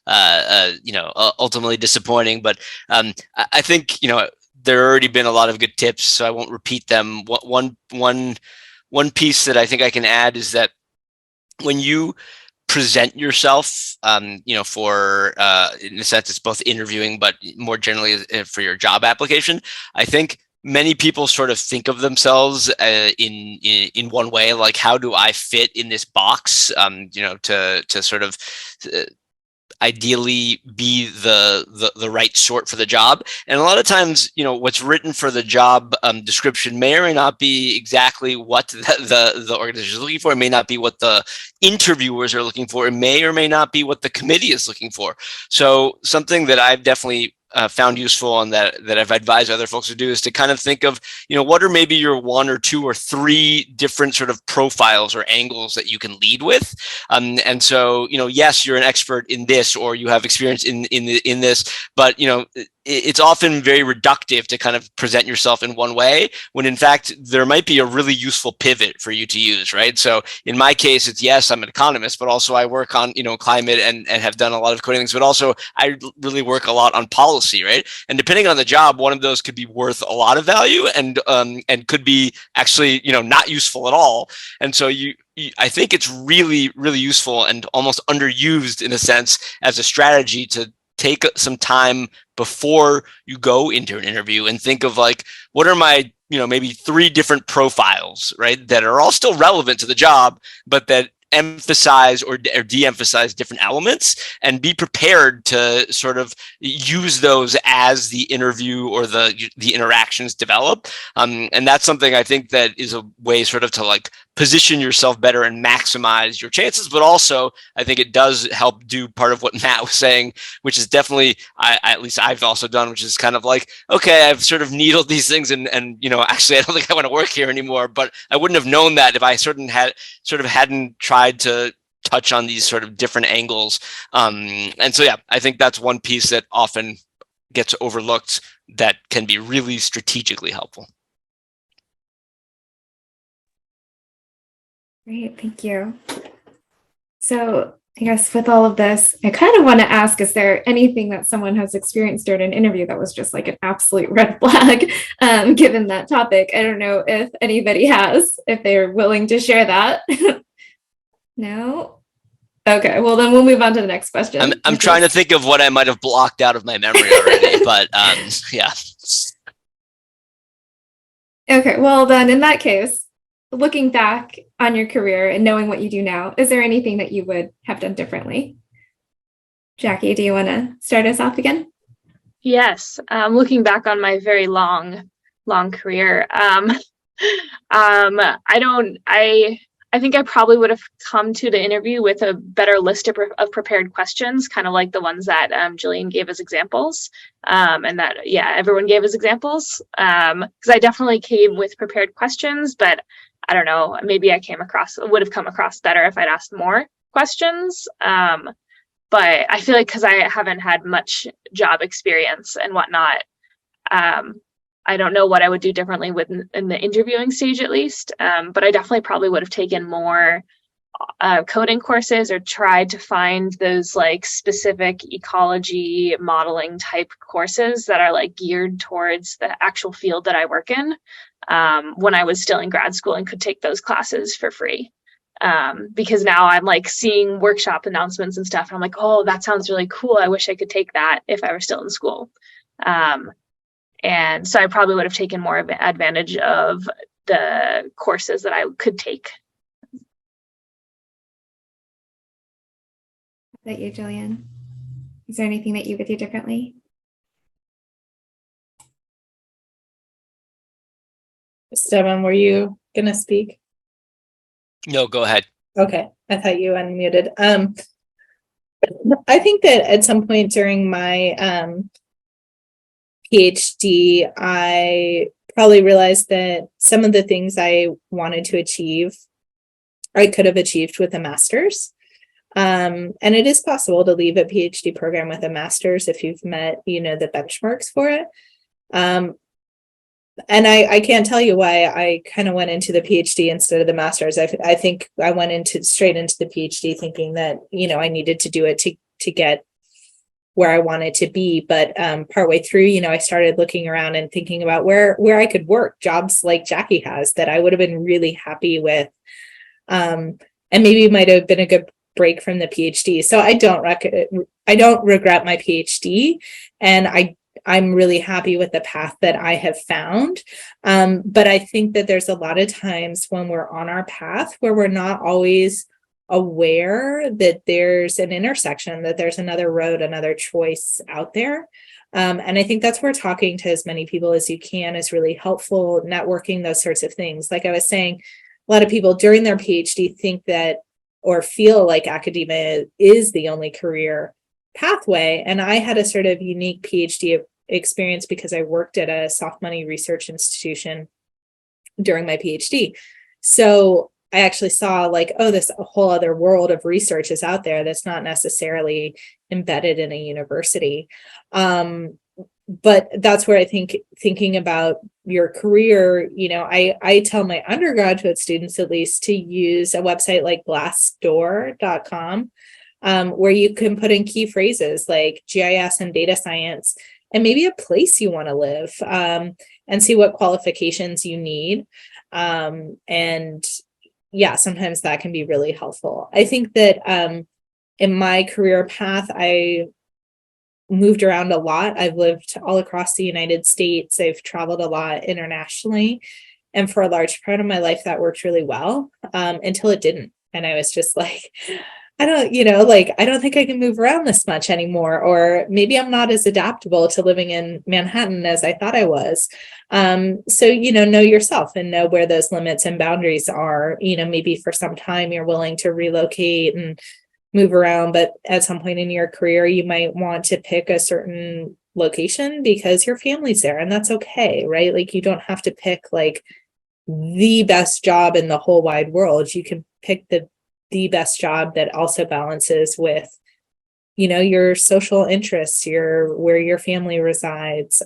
ultimately disappointing, but I think, there already been a lot of good tips, so I won't repeat them. One piece that I think I can add is that when you present yourself, for in a sense, it's both interviewing, but more generally for your job application. I think many people sort of think of themselves in one way, like, how do I fit in this box? To sort of ideally be the right sort for the job. And a lot of times, what's written for the job description may or may not be exactly what the organization is looking for. It may not be what the interviewers are looking for. It may or may not be what the committee is looking for. So something that I've definitely found useful and that I've advised other folks to do is to kind of think of, what are maybe your 1 or 2 or 3 different sort of profiles or angles that you can lead with. And so, yes, you're an expert in this, or you have experience in this, but, it's often very reductive to kind of present yourself in one way, when in fact, there might be a really useful pivot for you to use, right? So in my case, it's, yes, I'm an economist, but also I work on, climate and have done a lot of coding things, but also I really work a lot on policy, right? And depending on the job, one of those could be worth a lot of value and could be actually, not useful at all. And so I think it's really, really useful and almost underused in a sense as a strategy to take some time before you go into an interview and think of, like, what are my, maybe 3 different profiles, right, that are all still relevant to the job, but that emphasize or de-emphasize different elements, and be prepared to sort of use those as the interview or the interactions develop. And that's something I think that is a way sort of to, like, position yourself better and maximize your chances. But also, I think it does help do part of what Matt was saying, which is definitely, at least I've also done, which is kind of like, okay, I've sort of needled these things and actually I don't think I want to work here anymore, but I wouldn't have known that if I hadn't tried to touch on these sort of different angles. And so, yeah, I think that's one piece that often gets overlooked that can be really strategically helpful. Great, thank you. So I guess with all of this, I kind of want to ask, is there anything that someone has experienced during an interview that was just like an absolute red flag, given that topic? I don't know if anybody has, if they're willing to share that. No? Okay, well then we'll move on to the next question. I'm trying to think of what I might have blocked out of my memory already, but yeah. Okay, well then in that case, looking back on your career and knowing what you do now, is there anything that you would have done differently? Jackie, do you want to start us off again? Yes. Looking back on my very long career, I think I probably would have come to the interview with a better list of prepared questions, kind of like the ones that Gillian gave as examples, and that, yeah, everyone gave as examples, because I definitely came with prepared questions, but I don't know, maybe I would have come across better if I'd asked more questions. But I feel like because I haven't had much job experience and whatnot, I don't know what I would do differently in the interviewing stage, at least. But I definitely probably would have taken more coding courses, or tried to find those like specific ecology modeling type courses that are like geared towards the actual field that I work in, when I was still in grad school and could take those classes for free. Because now I'm like seeing workshop announcements and stuff, and I'm like, oh, that sounds really cool. I wish I could take that if I were still in school. And so I probably would have taken more advantage of the courses that I could take. How about you, Gillian? Is there anything that you would do differently? Esteban, were you gonna speak? No, go ahead. Okay, I thought you unmuted. I think that at some point during my PhD, I probably realized that some of the things I wanted to achieve, I could have achieved with a master's. And it is possible to leave a PhD program with a master's if you've met, the benchmarks for it. And I can't tell you why I kind of went into the PhD instead of the master's. I think I went straight into the PhD thinking that, I needed to do it to get where I wanted to be. But partway through, I started looking around and thinking about where I could work, jobs like Jackie has that I would have been really happy with. And maybe it might have been a good break from the PhD. So I don't regret my PhD, and I'm really happy with the path that I have found. But I think that there's a lot of times when we're on our path where we're not always aware that there's an intersection, that there's another road, another choice out there. And I think that's where talking to as many people as you can is really helpful, networking, those sorts of things. Like I was saying, a lot of people during their PhD think that or feel like academia is the only career pathway. And I had a sort of unique PhD experience because I worked at a soft money research institution during my PhD. So I actually saw like, oh, this whole other world of research is out there that's not necessarily embedded in a university. But that's where I think thinking about your career, I tell my undergraduate students at least to use a website like glassdoor.com, where you can put in key phrases like GIS and data science and maybe a place you want to live, and see what qualifications you need. And yeah, sometimes that can be really helpful. I think that in my career path, I moved around a lot. I've lived all across the United States. I've traveled a lot internationally. And for a large part of my life, that worked really well, until it didn't. And I was just like, I don't think I can move around this much anymore. Or maybe I'm not as adaptable to living in Manhattan as I thought I was. So, know yourself and know where those limits and boundaries are. Maybe for some time you're willing to relocate and move around, but at some point in your career, you might want to pick a certain location because your family's there, and that's okay, right? Like you don't have to pick like the best job in the whole wide world. You can pick the best job that also balances with, your social interests, where your family resides,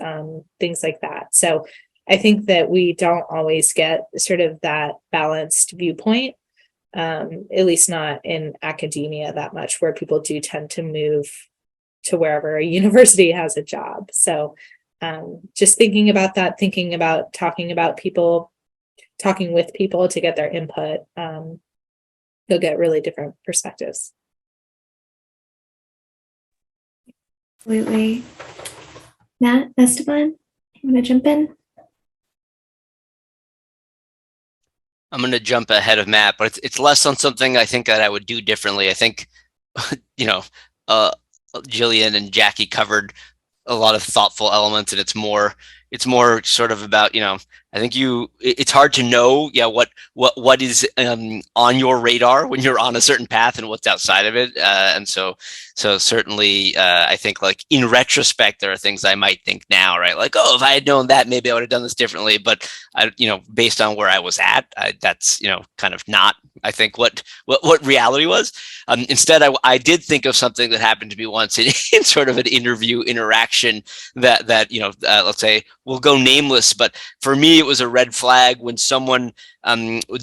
things like that. So I think that we don't always get sort of that balanced viewpoint. At least not in academia that much, where people do tend to move to wherever a university has a job. So just thinking about that, thinking about talking with people to get their input, you'll get really different perspectives. Absolutely. Matt, Esteban, you want to jump in? I'm going to jump ahead of Matt, but it's less on something I think that I would do differently. I think, Gillian and Jackie covered a lot of thoughtful elements, and it's more sort of about, I think it's hard to know, what is on your radar when you're on a certain path and what's outside of it. And so certainly, I think like in retrospect, there are things I might think now, right? Like, oh, if I had known that, maybe I would have done this differently. But based on where I was at, that's, kind of not, I think what reality was. Instead, I did think of something that happened to me once in sort of an interview interaction that let's say we'll go nameless, but for me it was a red flag when someone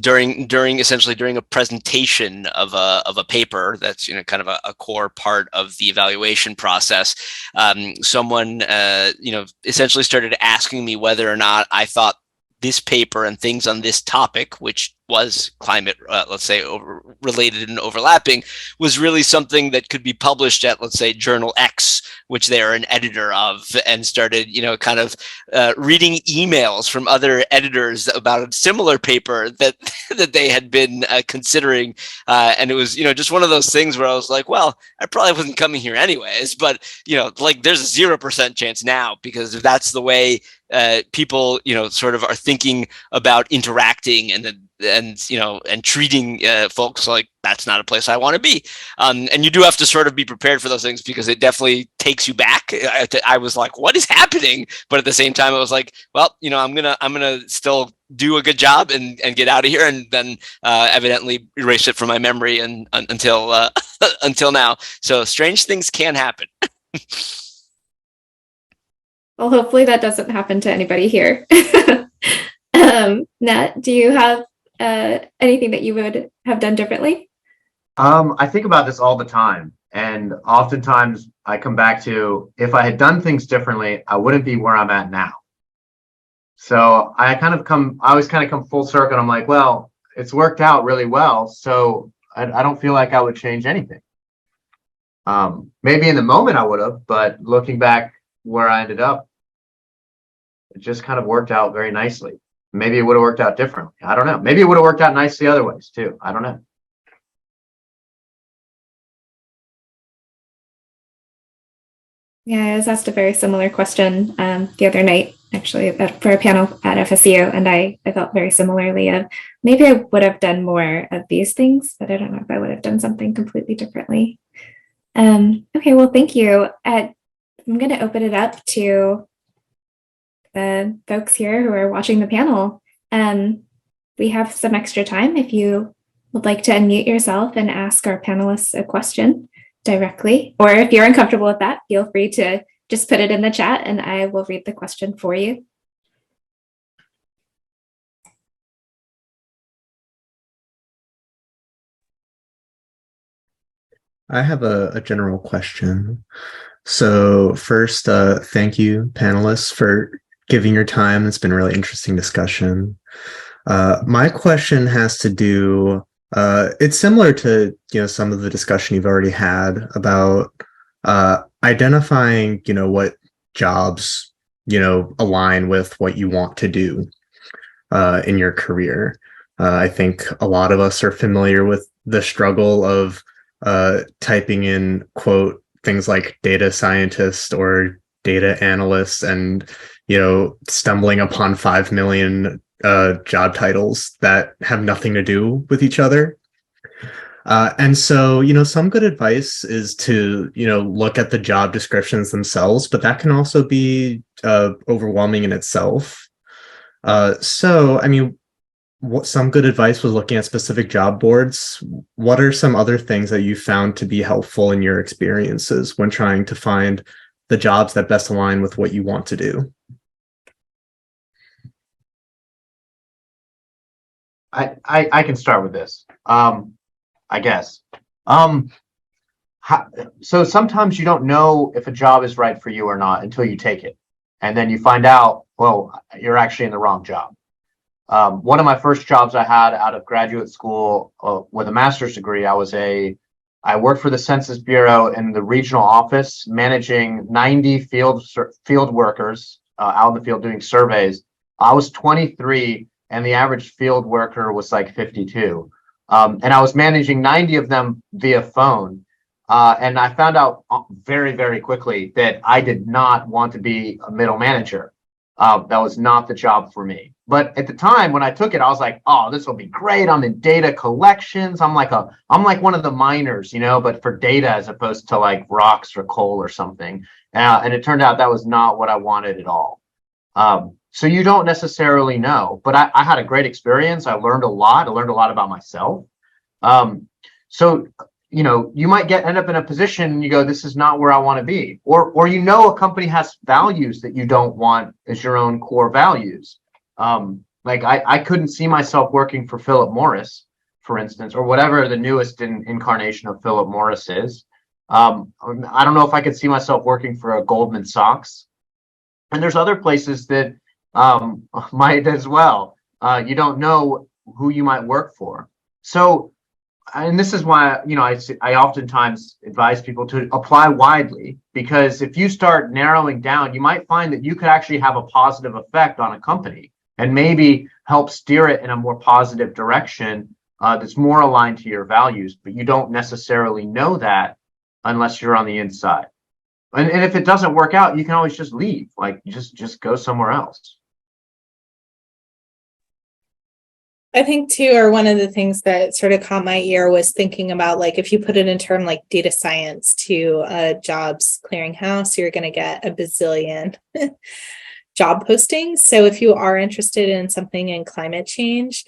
during a presentation of a paper that's kind of a core part of the evaluation process, someone essentially started asking me whether or not I thought this paper and things on this topic, which was climate, let's say, related and overlapping, was really something that could be published at, let's say, Journal X, which they're an editor of, and started, kind of reading emails from other editors about a similar paper that that they had been considering. And it was, just one of those things where I was like, well, I probably wasn't coming here anyways, but, like there's a 0% chance now, because if that's the way people, sort of are thinking about interacting and treating folks, like that's not a place I want to be. And you do have to sort of be prepared for those things, because it definitely takes you back. I was like, what is happening? But at the same time, I was like, well, I'm gonna still do a good job and get out of here, and then evidently erase it from my memory and until until now. So strange things can happen. Well, hopefully that doesn't happen to anybody here. Nat, do you have anything that you would have done differently? I think about this all the time, and oftentimes I come back to, if I had done things differently, I wouldn't be where I'm at now. So I always kind of come full circle. I'm like, well, it's worked out really well, so I don't feel like I would change anything. Maybe in the moment I would have, but looking back where I ended up, it just kind of worked out very nicely. Maybe it would have worked out differently. I don't know. Maybe it would have worked out nicely other ways too. I don't know. Yeah, I was asked a very similar question the other night, actually, for a panel at FSU, and I felt very similarly of maybe I would have done more of these things, but I don't know if I would have done something completely differently. Okay, well, thank you. I'm going to open it up to the folks here who are watching the panel. We have some extra time if you would like to unmute yourself and ask our panelists a question directly, or if you're uncomfortable with that, feel free to just put it in the chat and I will read the question for you. I have a general question. So first, thank you, panelists, for giving your time. It's been a really interesting discussion. My question has to do, it's similar to some of the discussion you've already had about identifying what jobs align with what you want to do in your career. I think a lot of us are familiar with the struggle of typing in quote things like data scientist or data analyst and stumbling upon 5 million job titles that have nothing to do with each other. And so, some good advice is to, look at the job descriptions themselves, but that can also be overwhelming in itself. So, I mean, what some good advice was looking at specific job boards. What are some other things that you found to be helpful in your experiences when trying to find the jobs that best align with what you want to do? I can start with this. I guess. So sometimes you don't know if a job is right for you or not until you take it. And then you find out, well, you're actually in the wrong job. One of my first jobs I had out of graduate school with a master's degree, I worked for the Census Bureau in the regional office, managing 90 field workers out in the field doing surveys. I was 23 and the average field worker was like 52. And I was managing 90 of them via phone. And I found out very, very quickly that I did not want to be a middle manager. That was not the job for me. But at the time when I took it, I was like, oh, this will be great. I'm in data collections. I'm like one of the miners, but for data as opposed to like rocks or coal or something. And it turned out that was not what I wanted at all. So you don't necessarily know, but I had a great experience. I learned a lot. I learned a lot about myself. So you might end up in a position and you go, this is not where I want to be. Or a company has values that you don't want as your own core values. Like I couldn't see myself working for Philip Morris, for instance, or whatever the newest incarnation of Philip Morris is. I don't know if I could see myself working for a Goldman Sachs. And there's other places that might as well. You don't know who you might work for. So, and this is why, I oftentimes advise people to apply widely, because if you start narrowing down, you might find that you could actually have a positive effect on a company and maybe help steer it in a more positive direction that's more aligned to your values, but you don't necessarily know that unless you're on the inside. And if it doesn't work out, you can always just leave, like just go somewhere else. I think too, or one of the things that sort of caught my ear was thinking about, like, if you put it in term like data science to a jobs clearinghouse, you're going to get a bazillion job postings. So if you are interested in something in climate change,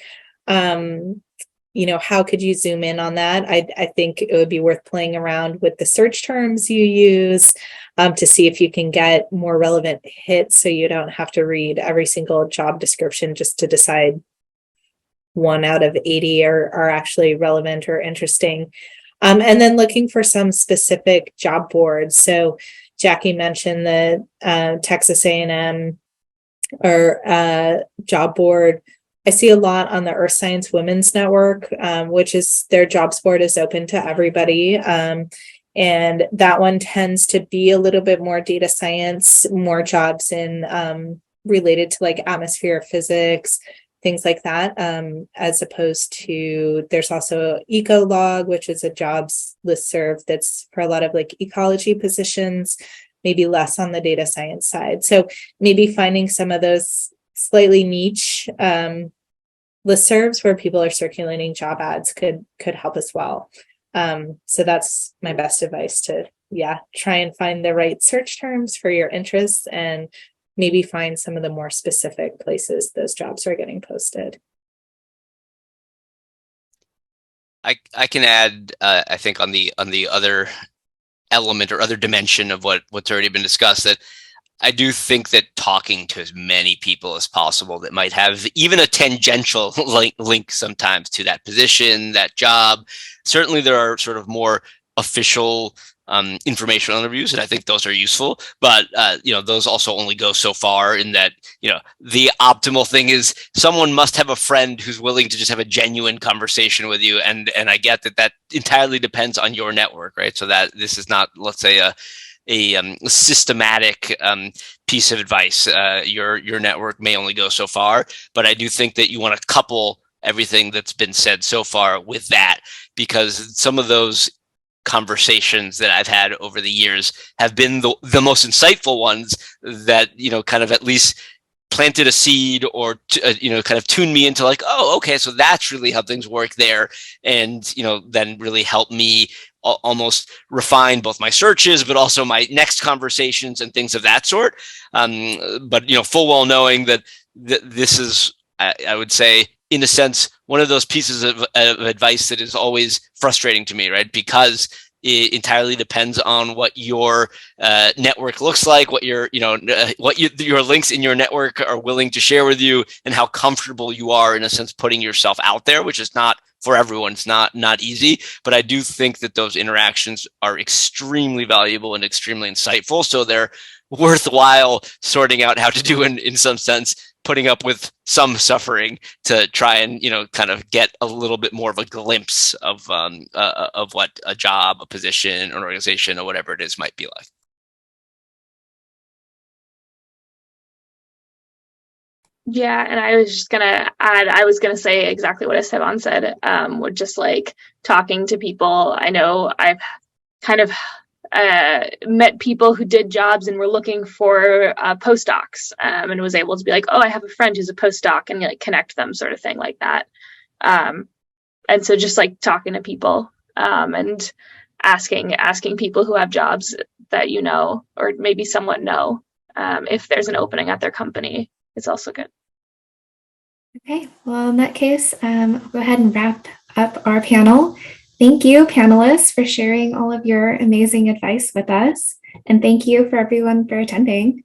how could you zoom in on that? I think it would be worth playing around with the search terms you use to see if you can get more relevant hits, so you don't have to read every single job description just to decide 1 out of 80 are actually relevant or interesting. And then looking for some specific job boards. So Jackie mentioned the Texas A&M or job board. I see a lot on the Earth Science Women's Network, which is their jobs board is open to everybody. And that one tends to be a little bit more data science, more jobs in related to like atmospheric physics, things like that, as opposed to, there's also Ecolog, which is a jobs listserv that's for a lot of like ecology positions, maybe less on the data science side. So maybe finding some of those slightly niche listservs where people are circulating job ads could help as well. So that's my best advice, to try and find the right search terms for your interests and maybe find some of the more specific places those jobs are getting posted. I can add, I think on the other element or other dimension of what's already been discussed, that I do think that talking to as many people as possible that might have even a tangential link sometimes to that position, that job. Certainly there are sort of more official informational interviews, and I think those are useful, but those also only go so far, in that the optimal thing is someone must have a friend who's willing to just have a genuine conversation with you, and I get that entirely depends on your network, right? So that this is not, let's say, a systematic piece of advice. Your network may only go so far, but I do think that you want to couple everything that's been said so far with that, because some of those conversations that I've had over the years have been the most insightful ones that, kind of at least planted a seed, or kind of tuned me into like, oh, okay, so that's really how things work there. And, then really helped me almost refine both my searches, but also my next conversations and things of that sort. But, full well knowing that this is, I would say, in a sense, one of those pieces of advice that is always frustrating to me, right? Because it entirely depends on what your network looks like, what your links in your network are willing to share with you, and how comfortable you are, in a sense, putting yourself out there, which is not for everyone. It's not easy, but I do think that those interactions are extremely valuable and extremely insightful. So they're worthwhile sorting out how to do in some sense, putting up with some suffering to try and kind of get a little bit more of a glimpse of what a job, a position, an organization, or whatever it is might be like. Yeah, and I was just gonna add, I was gonna say exactly what Esteban said, with just like talking to people. I know I've kind of met people who did jobs and were looking for postdocs, and was able to be like, oh, I have a friend who's a postdoc, and like connect them, sort of thing like that. And so just like talking to people, and asking people who have jobs that or maybe somewhat know, if there's an opening at their company, it's also good. Okay, well, in that case, I'll go ahead and wrap up our panel. Thank you, panelists, for sharing all of your amazing advice with us. And thank you for everyone for attending.